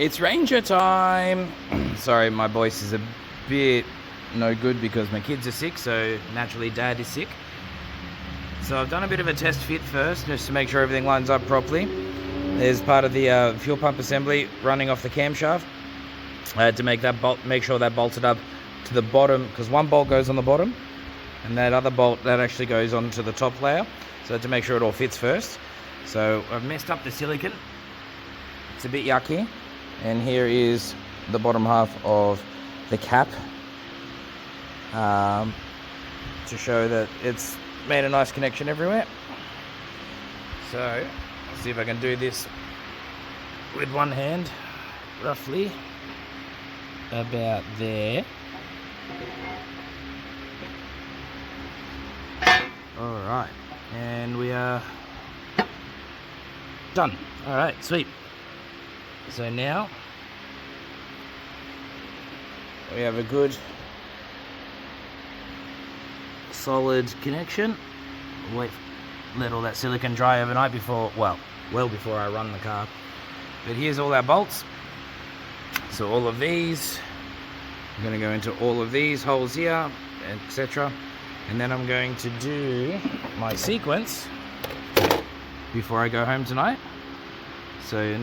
It's Ranger time. Sorry, my voice is a bit no good because my kids are sick, so naturally Dad is sick. So I've done a bit of a test fit first, just to make sure everything lines up properly. There's part of the fuel pump assembly running off the camshaft. I had to make sure that bolted up to the bottom, because one bolt goes on the bottom, and that other bolt that actually goes onto the top layer. So I had to make sure it all fits first. So I've messed up the silicon. It's a bit yucky. And here is the bottom half of the cap to show that it's made a nice connection everywhere. So let's see if I can do this with one hand, roughly about there. All right, and we are done. All right, sweet. So now we have a good solid connection. Let all that silicon dry overnight before I run the car. But here's all our bolts. So all of these, I'm going to go into all of these holes here, etc. And then I'm going to do my sequence before I go home tonight. So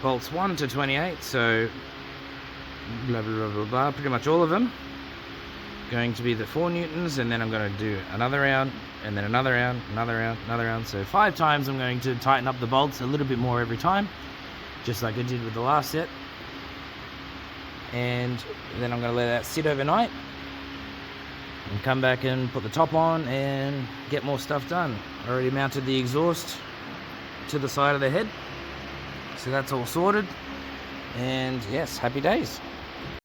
bolts 1 to 28, so blah blah blah blah blah, pretty much all of them going to be the 4 newtons, and then I'm going to do another round, and then another round, another round, another round. So 5 times I'm going to tighten up the bolts a little bit more every time, just like I did with the last set. And then I'm going to let that sit overnight and come back and put the top on and get more stuff done. I already mounted the exhaust to the side of the head, so that's all sorted. And yes, happy days.